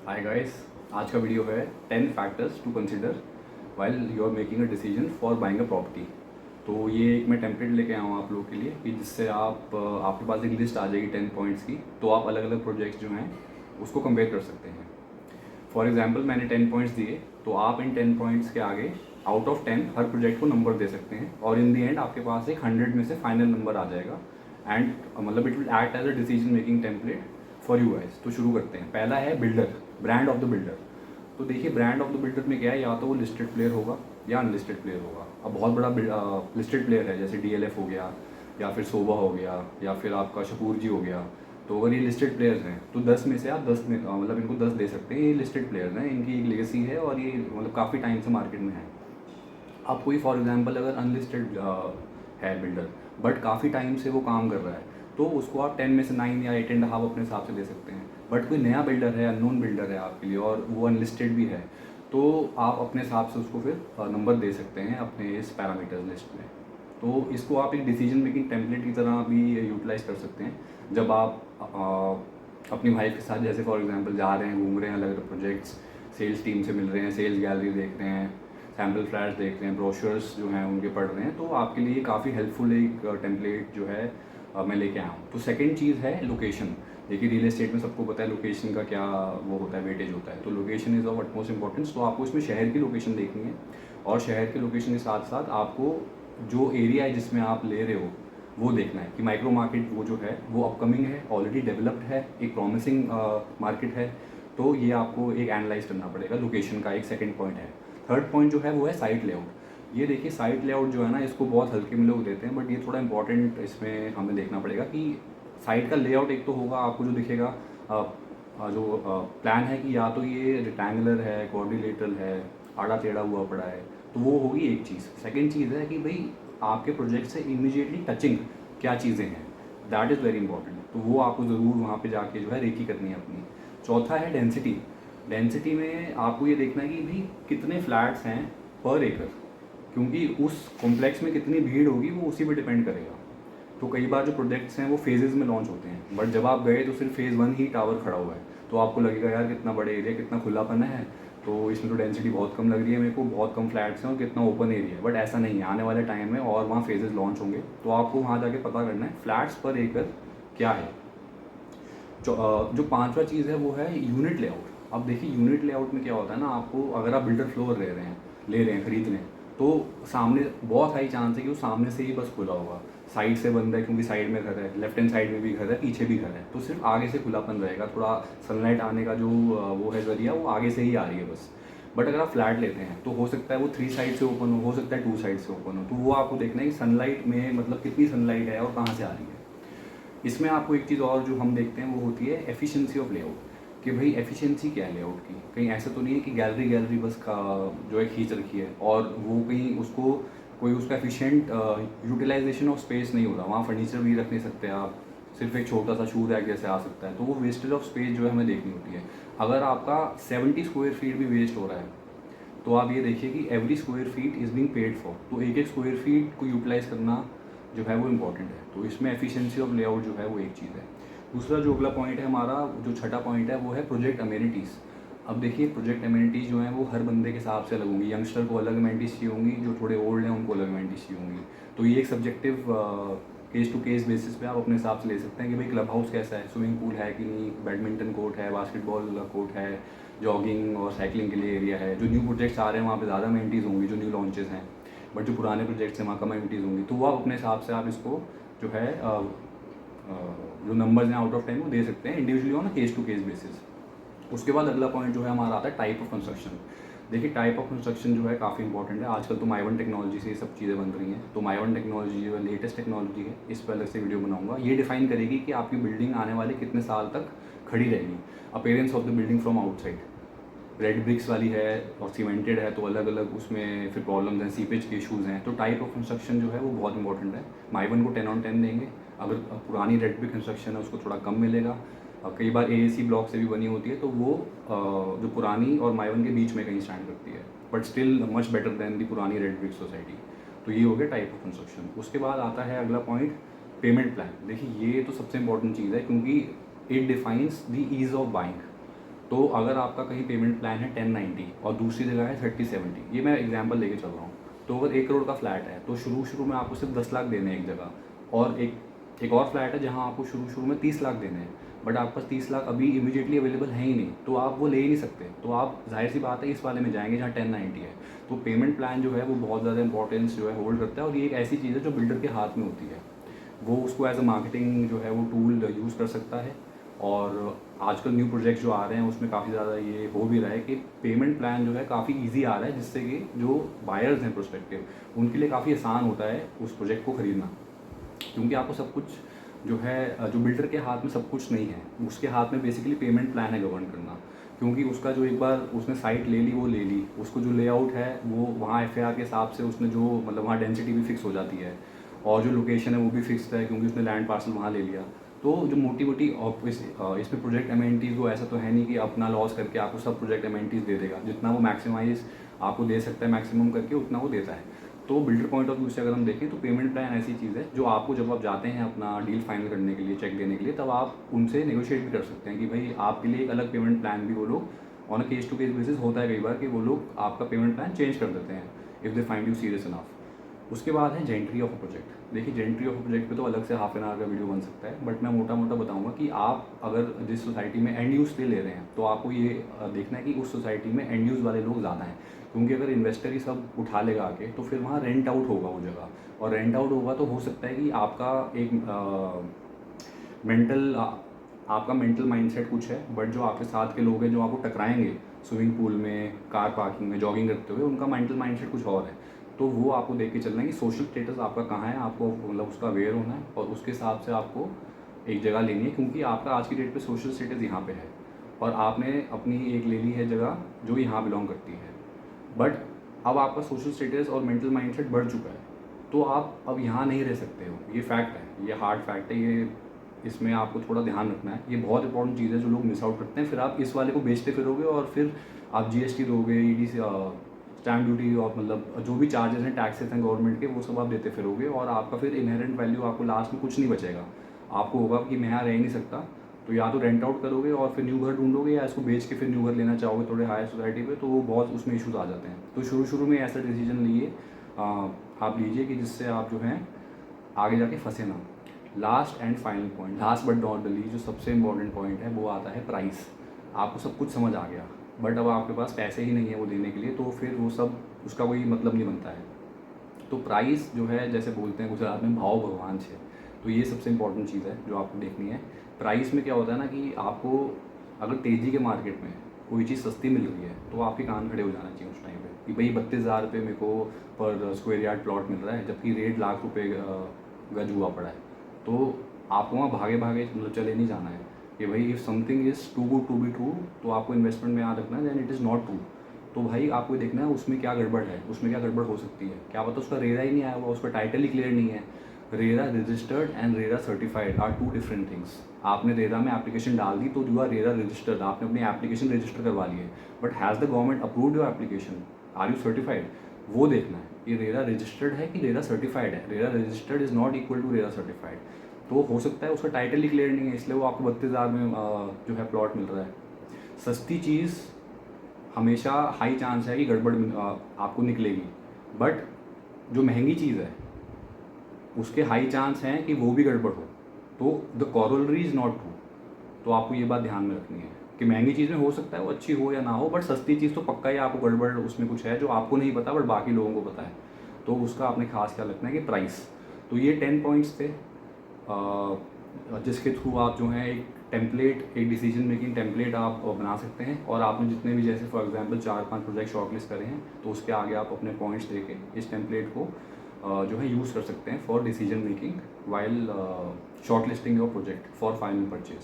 Hi guys, आज का video है 10 factors to consider while you are making a decision for buying a property. तो ये एक मैं टेम्पलेट लेके आया हूँ आप लोगों के लिए कि जिससे आपके पास एक लिस्ट आ जाएगी 10 पॉइंट्स की। तो आप अलग अलग प्रोजेक्ट्स जो हैं उसको कंपेयर कर सकते हैं। फॉर एग्जाम्पल मैंने 10 पॉइंट्स दिए, तो आप इन 10 पॉइंट्स के आगे आउट ऑफ 10 हर प्रोजेक्ट को नंबर दे सकते हैं और इन दी एंड आपके पास एक 100 में से फाइनल नंबर आ जाएगा। एंड मतलब it will act as a decision making template for you guys. तो शुरू करते हैं। पहला है builder, brand of the builder. तो देखिए ब्रांड ऑफ द बिल्डर में क्या है, या तो वो लिस्टेड प्लेयर होगा या अनलिस्टेड प्लेयर होगा। अब बहुत बड़ा लिस्टेड प्लेयर है जैसे डीएलएफ हो गया या फिर सोबा हो गया या फिर आपका शपूर जी हो गया। तो अगर ये लिस्टेड प्लेयर्स हैं तो 10 में से आप 10 में मतलब इनको 10 दे सकते हैं। ये लिस्टेड प्लेयर्स हैं, इनकी एक लेगेसी है और ये मतलब काफ़ी टाइम से मार्केट में है। अब कोई फॉर एग्जांपल अगर अनलिस्टेड है बिल्डर बट काफ़ी टाइम से वो काम कर रहा है, तो उसको आप 10 में से 9 या 8.5 अपने हिसाब से दे सकते हैं। बट कोई नया बिल्डर है, अननोन बिल्डर है आपके लिए और वो अनलिस्टेड भी है, तो आप अपने हिसाब से उसको फिर नंबर दे सकते हैं अपने इस पैरामीटर्स लिस्ट में। तो इसको आप एक डिसीजन मेकिंग टेम्पलेट की तरह भी यूटिलाइज कर सकते हैं। जब आप अपनी वाइफ के साथ जैसे फॉर एग्जांपल जा रहे हैं, घूम रहे हैं अलग अलग प्रोजेक्ट्स, सेल्स टीम से मिल रहे हैं, सेल्स गैलरी देख रहे हैं, सैम्पल फ्लैट्स देख रहे हैं, ब्रोशर्स जो हैं उनके पढ़ रहे हैं, तो आपके लिए काफ़ी हेल्पफुल एक टेम्पलेट जो है मैं लेके आया हूँ। तो सेकंड चीज़ है लोकेशन। देखिए रियल एस्टेट में सबको पता है लोकेशन का क्या वो होता है, वेटेज होता है। तो location is of utmost importance. तो आपको इसमें शहर की लोकेशन देखनी है और शहर के लोकेशन के साथ साथ आपको जो एरिया है जिसमें आप ले रहे हो वो देखना है कि माइक्रो मार्केट वो जो है वो अपकमिंग है, ऑलरेडी डेवलप्ड है, एक प्रॉमिसिंग मार्केट है। तो ये आपको एक एनालाइज करना पड़ेगा, लोकेशन का एक सेकंड पॉइंट है। थर्ड पॉइंट जो है वो है साइट लेआउट। ये देखिए साइट लेआउट जो है ना, इसको बहुत हल्के में लोग देते हैं बट ये थोड़ा इंपॉर्टेंट इसमें हमें देखना पड़ेगा कि साइट का लेआउट एक तो होगा आपको जो दिखेगा जो प्लान है कि या तो ये रेक्टेंगुलर है, क्वाड्रिलेटरल है, आड़ा टेढ़ा हुआ पड़ा है, तो वो होगी एक चीज़। सेकंड चीज़ है कि भाई आपके प्रोजेक्ट से इमीडिएटली टचिंग क्या चीज़ें हैं, दैट इज़ वेरी इंपॉर्टेंट। तो वो आपको ज़रूर वहाँ पे जाके जो है रेकी करनी है अपनी। चौथा है डेंसिटी। डेंसिटी में आपको ये देखना है कि भाई कितने फ्लैट्स हैं पर एकड़, क्योंकि उस कॉम्प्लेक्स में कितनी भीड़ होगी वो उसी पे डिपेंड करेगा। तो कई बार जो प्रोजेक्ट्स हैं वो फेजेज़ में लॉन्च होते हैं, बट जब आप गए तो सिर्फ फेज़ 1 ही टावर खड़ा हुआ है, तो आपको लगेगा यार कितना बड़े एरिया, कितना खुलापन है, तो इसमें तो डेंसिटी बहुत कम लग रही है मेरे को, बहुत कम फ्लैट्स हैं और कितना ओपन एरिया है। बट ऐसा नहीं है, आने वाले टाइम में और वहाँ फेजेज़ लॉन्च होंगे, तो आपको वहाँ जाके पता करना है फ्लैट्स पर एकड़ क्या है। जो पांचवा चीज़ है वो है यूनिट लेआउट। अब देखिए यूनिट लेआउट में क्या होता है ना, आपको अगर आप बिल्डर फ्लोर ले रहे हैं खरीद रहे हैं, तो सामने बहुत हाई चांस है कि वो सामने से ही बस खुला होगा, साइड से बंद है क्योंकि साइड में घर है, लेफ्ट हैंड साइड में भी घर है, पीछे भी घर है, तो सिर्फ आगे से खुलापन रहेगा। थोड़ा सनलाइट आने का जो वो है जरिया, वो आगे से ही आ रही है बस। बट अगर आप फ्लैट लेते हैं तो हो सकता है वो 3 साइड से ओपन हो सकता है 2 साइड से ओपन हो, तो वो आपको देखना है कि सनलाइट में मतलब कितनी सनलाइट है और कहाँ से आ रही है। इसमें आपको एक चीज़ और जो हम देखते हैं वो होती है एफिशिएंसी ऑफ लेआउट, कि भाई एफिशिएंसी क्या है लेआउट की। कहीं ऐसा तो नहीं है कि गैलरी गैलरी बस का जो है खींच रखी है और वो कहीं उसको कोई उसका एफिशिएंट यूटिलाइजेशन ऑफ स्पेस नहीं हो रहा, वहाँ फर्नीचर भी रख नहीं सकते आप, सिर्फ एक छोटा सा शू रैक जैसे आ सकता है, तो वो वेस्टेज ऑफ स्पेस जो है हमें देखनी होती है। अगर आपका 70 स्क्वायर फीट भी वेस्ट हो रहा है, तो आप ये देखिए कि every square feet is being paid for, तो एक एक स्क्वायर फीट को यूटिलाइज करना जो है वो इम्पॉर्टेंट है। तो इसमें एफिशिएंसी ऑफ लेआउट जो है वो एक चीज़ है। दूसरा जो अगला पॉइंट है हमारा, जो छठा पॉइंट है वो है प्रोजेक्ट अमेनिटीज़। अब देखिए प्रोजेक्ट अमेनिटीज़ जो हैं वो हर बंदे के हिसाब से अलग होंगी। यंगस्टर को अलग अमेनिटीज़ चाहिए होंगी, जो थोड़े ओल्ड हैं उनको अलग अमेनिटीज़ चाहिए होंगी। तो ये एक subjective case to case basis पे आप अपने हिसाब से ले सकते हैं कि भाई क्लब हाउस कैसा है, स्विमिंग पूल है कि नहीं, बैडमिंटन कोर्ट है, बास्केटबॉल कोर्ट है, जॉगिंग और साइकिलिंग के लिए एरिया है। जो न्यू प्रोजेक्ट्स आ रहे हैं वहाँ पे ज़्यादा अमेनिटीज़ होंगी, जो न्यू लॉन्चेस हैं, बट जो पुराने प्रोजेक्ट्स हैं वहाँ कम अमेनिटीज़ होंगी। तो वो आप अपने हिसाब से आप इसको जो है जो नंबर्स हैं आउट ऑफ 10 वो दे सकते हैं individually on case to case basis. उसके बाद अगला पॉइंट जो है हमारा आता है टाइप ऑफ कंस्ट्रक्शन। देखिए टाइप ऑफ कंस्ट्रक्शन जो है काफ़ी इंपॉर्टेंट है। आजकल तो माइवन टेक्नोलॉजी से ये सब चीज़ें बन रही हैं, तो माइवन टेक्नोलॉजी जो है लेटेस्ट टेक्नोलॉजी है, इस पर अलग से वीडियो बनाऊंगा। ये डिफाइन करेगी कि आपकी बिल्डिंग आने वाले कितने साल तक खड़ी रहेगी। Appearance of the building from outside, red bricks वाली है और सीमेंटेड है, तो अलग अलग उसमें फिर प्रॉब्लम्स हैं, सीपेज के इशूज़ हैं। तो टाइप ऑफ कंस्ट्रक्शन जो है वो बहुत इंपॉर्टेंट है। माइवन को 10/10 देंगे। अगर पुरानी रेड ब्रिक कंस्ट्रक्शन है उसको थोड़ा कम मिलेगा। कई बार एएसी ब्लॉक से भी बनी होती है, तो वो जो पुरानी और माइवन के बीच में कहीं स्टैंड करती है, but still much better than the पुरानी रेड ब्रिक सोसाइटी। तो ये हो गया टाइप ऑफ कंस्ट्रक्शन। उसके बाद आता है अगला पॉइंट पेमेंट प्लान। देखिए ये तो सबसे इंपॉर्टेंट चीज़ है, क्योंकि it defines the ease of buying. तो अगर आपका कहीं पेमेंट प्लान है 1090 और दूसरी जगह है 3070, ये मैं एग्जांपल लेके चल रहा हूँ, तो अगर 1 करोड़ का फ्लैट है तो शुरू में आपको सिर्फ 10 लाख देने हैं एक जगह, और एक और फ्लैट है जहाँ आपको शुरू में 30 लाख देने हैं, बट आपके पास 30 लाख अभी इमीडिएटली अवेलेबल है ही नहीं, तो आप वो ले ही नहीं सकते, तो आप जाहिर सी बात है इस वाले में जाएंगे जहाँ 1090 है। तो पेमेंट प्लान जो है वो बहुत ज़्यादा इंपॉर्टेंस जो है होल्ड करता है, और ये एक ऐसी चीज़ है जो बिल्डर के हाथ में होती है, वो उसको एज अ मार्केटिंग जो है वो टूल यूज़ कर सकता है। और आजकल न्यू प्रोजेक्ट जो आ रहे हैं उसमें काफ़ी ज़्यादा ये हो भी रहा है कि पेमेंट प्लान जो है काफ़ी इजी आ रहा है, जिससे कि जो बायर्स हैं प्रोस्पेक्टिव, उनके लिए काफ़ी आसान होता है उस प्रोजेक्ट को ख़रीदना, क्योंकि आपको सब कुछ जो है, जो बिल्डर के हाथ में सब कुछ नहीं है, उसके हाथ में बेसिकली पेमेंट प्लान है गवर्न करना, क्योंकि उसका जो एक बार उसने साइट ले ली वो ले ली, उसको जो लेआउट है वो वहाँ FAR के हिसाब से उसने जो मतलब वहाँ डेंसिटी भी फिक्स हो जाती है, और जो लोकेशन है वो भी फिक्स्ड है क्योंकि उसने लैंड पार्सल वहाँ ले लिया। तो जो मोटी इसमें प्रोजेक्ट अमेनिटीज़ वो ऐसा तो है नहीं कि अपना लॉस करके आपको सब प्रोजेक्ट अमेनिटीज़ दे देगा, जितना वो मैक्सिमाइज आपको दे सकता है मैक्सिमम करके उतना वो देता है। तो बिल्डर पॉइंट ऑफ व्यू से अगर हम देखें तो पेमेंट प्लान ऐसी चीज़ है जो आपको जब आप जाते हैं अपना डील फाइनल करने के लिए, चेक देने के लिए, तब आप उनसे नेगोशिएट भी कर सकते हैं कि भाई आपके लिए एक अलग पेमेंट प्लान भी वो लोग on a case to case basis होता है कई बार कि वो लोग आपका पेमेंट प्लान चेंज कर देते हैं if they find you serious enough. उसके बाद है जेंट्री ऑफ अ प्रोजेक्ट। देखिए जेंट्री ऑफ अ प्रोजेक्ट पे तो अलग से हाफ एन आवर का वीडियो बन सकता है, बट मैं मोटा मोटा बताऊंगा कि आप अगर जिस सोसाइटी में एंड यूज़ पे ले रहे हैं तो आपको ये देखना है कि उस सोसाइटी में एंड यूज़ वाले लोग ज़्यादा हैं, क्योंकि अगर इन्वेस्टर ही सब उठा लेगा आके तो फिर वहाँ रेंट आउट होगा वो जगह, और रेंट आउट होगा तो हो सकता है कि आपका एक मेंटल आपका मेंटल माइंडसेट कुछ है, बट जो आपके साथ के लोग हैं जो आपको टकराएंगे स्विमिंग पूल में, कार पार्किंग में, जॉगिंग करते हुए, उनका मेंटल माइंडसेट कुछ और है। तो वो आपको देख के चलना है कि सोशल स्टेटस आपका कहाँ है, आपको मतलब उसका अवेयर होना है और उसके हिसाब से आपको एक जगह लेनी है, क्योंकि आपका आज की डेट पे सोशल स्टेटस यहाँ पे है और आपने अपनी एक ले ली है जगह जो यहाँ बिलोंग करती है, बट अब आपका सोशल स्टेटस और मेंटल माइंडसेट बढ़ चुका है, तो आप अब यहाँ नहीं रह सकते हो। ये फैक्ट है, ये हार्ड फैक्ट है, ये इसमें आपको थोड़ा ध्यान रखना है। ये बहुत इंपॉर्टेंट चीज़ है जो लोग मिस आउट करते हैं, फिर आप इस वाले को बेचते फिरोगे और फिर आप GST दोगे, ED से स्टैम्प ड्यूटी और मतलब जो भी चार्जेस हैं, टैक्सेस हैं गवर्नमेंट के, वो सब आप देते फिरोगे और आपका फिर इनहेरेंट वैल्यू आपको लास्ट में कुछ नहीं बचेगा। आपको होगा कि मैं यहाँ रह ही नहीं सकता, तो या तो रेंट आउट करोगे और फिर न्यू घर ढूंढोगे, या इसको बेच के फिर न्यू घर लेना चाहोगे थोड़े हायर सोसाइटी पे, तो वो बहुत उसमें इशूज़ आ जाते हैं। तो शुरू में ऐसा डिसीजन लिए आप लीजिए कि जिससे आप जो हैं आगे जाके फंसे ना। Last and final point, last but not the least, जो सबसे इंपॉर्टेंट पॉइंट है वो आता है प्राइस। आपको सब कुछ समझ आ गया, बट अब आपके पास पैसे ही नहीं है वो देने के लिए, तो फिर वो सब उसका कोई मतलब नहीं बनता है। तो प्राइस जो है, जैसे बोलते हैं गुजरात में, भाव भगवान छे, तो ये सबसे इंपॉर्टेंट चीज़ है जो आपको देखनी है। प्राइस में क्या होता है ना कि आपको अगर तेज़ी के मार्केट में कोई चीज़ सस्ती मिल रही है तो आपके कान खड़े हो जाना चाहिए उस टाइम पे कि भाई 32,000 रुपये मेरे को पर स्क्वायर यार्ड प्लॉट मिल रहा है, जबकि रेट लाख रुपये गज हुआ पड़ा है। तो आपको वहाँ भागे भागे मतलब चले नहीं जाना है कि भाई if something is too good to be true, तो आपको इन्वेस्टमेंट में याद रखना है than it is not true. तो भाई आपको देखना है उसमें क्या गड़बड़ है, उसमें क्या गड़बड़ हो सकती है, क्या पता उसका रेरा ही नहीं आया हुआ, उसका टाइटल ही क्लियर नहीं है। RERA registered and RERA certified are two different things. आपने रेरा में एप्लीकेशन डाल दी तो यू आर रेरा रजिस्टर्ड, आपने अपनी एप्लीकेशन रजिस्टर करवा ली है, but has the government approved your application, are you certified, वो देखना है कि रेरा रजिस्टर्ड है कि रेरा सर्टिफाइड है। RERA registered is not equal to RERA certified. तो हो सकता है उसका टाइटल ही क्लियर नहीं है, इसलिए वो आपको 32,000 में जो है प्लॉट मिल रहा है। सस्ती चीज़ हमेशा हाई चांस है कि गड़बड़ आपको निकलेगी, बट जो महंगी चीज़ है उसके हाई चांस हैं कि वो भी गड़बड़ हो। तो the corollary is not true. तो आपको ये बात ध्यान में रखनी है कि महंगी चीज़ में हो सकता है वो अच्छी हो या ना हो, बट सस्ती चीज़ तो पक्का ही आपको गड़बड़ उसमें कुछ है जो आपको नहीं पता बट बाकी लोगों को पता है। तो उसका आपने खास ख्याल रखना है कि प्राइस। तो ये 10 पॉइंट्स थे जिसके थ्रू आप जो है एक टेम्पलेट, एक डिसीजन मेकिंग टेम्पलेट आप बना सकते हैं। और आपने जितने भी जैसे फॉर एग्जांपल 4-5 प्रोजेक्ट शॉर्टलिस्ट करे हैं तो उसके आगे आप अपने पॉइंट्स देके इस टेम्पलेट को जो है यूज़ कर सकते हैं for decision making while shortlisting your project for final purchase.